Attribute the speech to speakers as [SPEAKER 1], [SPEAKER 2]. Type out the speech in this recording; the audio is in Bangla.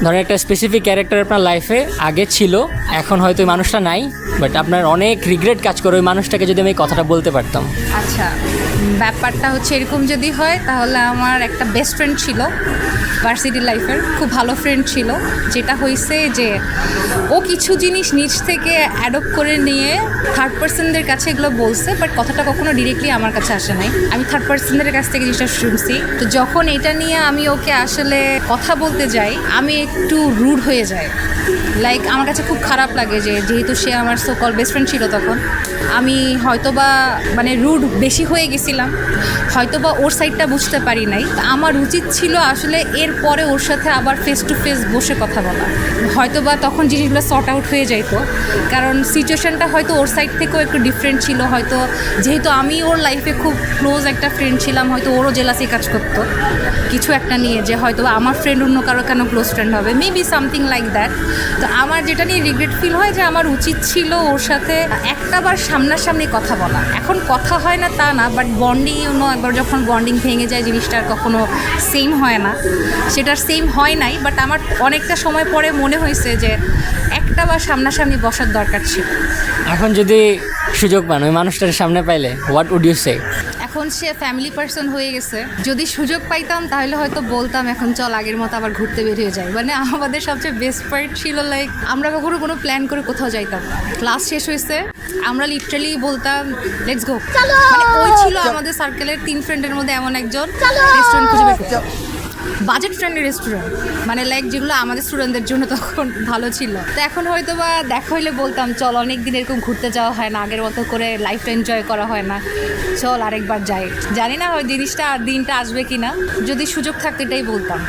[SPEAKER 1] ধরেন একটা স্পেসিফিক ক্যারেক্টার আপনার লাইফে আগে ছিল, এখন হয়তো ওই মানুষটা নাই, বাট আপনার অনেক রিগ্রেট কাজ করে ওই মানুষটাকে যদি আমি এই কথাটা বলতে পারতাম।
[SPEAKER 2] আচ্ছা, ব্যাপারটা হচ্ছে এরকম যদি হয় তাহলে আমার একটা বেস্ট ফ্রেন্ড ছিল ভার্সিটি লাইফের, খুব ভালো ফ্রেন্ড ছিল। যেটা হয়েছে যে ও কিছু জিনিস নিজ থেকে অ্যাডপ্ট করে নিয়ে থার্ড পার্সনদের কাছে এগুলো বলছে, বাট কথাটা কখনো ডিরেক্টলি আমার কাছে আসে নাই, আমি থার্ড পার্সনদের কাছ থেকে জিনিসটা শুনছি। তো যখন এটা নিয়ে আমি ওকে আসলে কথা বলতে যাই, আমি একটু রুড হয়ে যাই। লাইক আমার কাছে খুব খারাপ লাগে যে যেহেতু সে আমার সো কল বেস্ট ফ্রেন্ড ছিল, তখন আমি হয়তোবা মানে রুড বেশি হয়ে গেছিলাম, হয়তোবা ওর সাইডটা বুঝতে পারি নাই। তা আমার উচিত ছিল আসলে এর পরে ওর সাথে আবার ফেস টু ফেস বসে কথা বলা, হয়তোবা তখন জিনিসগুলো সর্ট আউট হয়ে যাইতো। কারণ সিচুয়েশনটা হয়তো ওর সাইড থেকেও একটু ডিফারেন্ট ছিল, হয়তো যেহেতু আমি ওর লাইফে খুব ক্লোজ একটা ফ্রেন্ড ছিলাম, হয়তো ওরও জেলাসি কাজ করতো কিছু একটা নিয়ে, যে হয়তো আমার ফ্রেন্ড অন্য কারো কেন ক্লোজ ফ্রেন্ড হবে, মেবি সামথিং লাইক দ্যাট। তো আমার যেটা নিয়ে রিগ্রেট ফিল হয় যে আমার উচিত ছিল ওর সাথে একটাবার সামনাসামনি কথা বলা। এখন কথা হয় না তা না, বাট বন্ডিং একবার যখন বন্ডিং ভেঙে যায় জিনিসটা আর কখনো সেম হয় না, সেটার সেম হয় নাই। বাট আমার অনেকটা সময় পরে মনে হয়েছে যে একটাবার সামনাসামনি বসার দরকার ছিল।
[SPEAKER 1] এখন যদি সুযোগ পান ওই মানুষটার সামনে পাইলে, হোয়াট উড ইউ সে?
[SPEAKER 2] এখন সে ফ্যামিলি পার্সন হয়ে গেছে, যদি সুযোগ পাইতাম তাহলে হয়তো বলতাম এখন চল আগের মতো আবার ঘুরতে বের হয়ে যাই। মানে আমাদের সবচেয়ে বেস্ট পার্ট ছিল লাইক আমরা কখনো কোনো প্ল্যান করে কোথাও যাইতাম না, ক্লাস শেষ হয়েছে আমরা লিটারালি বলতাম লেটস গো। মানে ওই ছিল আমাদের সার্কেলের 3 ফ্রেন্ডের মধ্যে এমন একজন রেস্টুরেন্ট খুঁজে বের করতো, বাজেট ফ্রেন্ডলি রেস্টুরেন্ট, মানে লাইক যেগুলো আমাদের স্টুডেন্টদের জন্য তখন ভালো ছিল। তো এখন হয়তো বা দেখা হইলে বলতাম চল অনেক দিন এরকম ঘুরতে যাওয়া হয় না, আগের মতো করে লাইফটা এনজয় করা হয় না, চল আরেকবার যাই। জানি না হয় জিনিসটা আর দিনটা আসবে কিনা, যদি সুযোগ থাকতো এটাই বলতাম।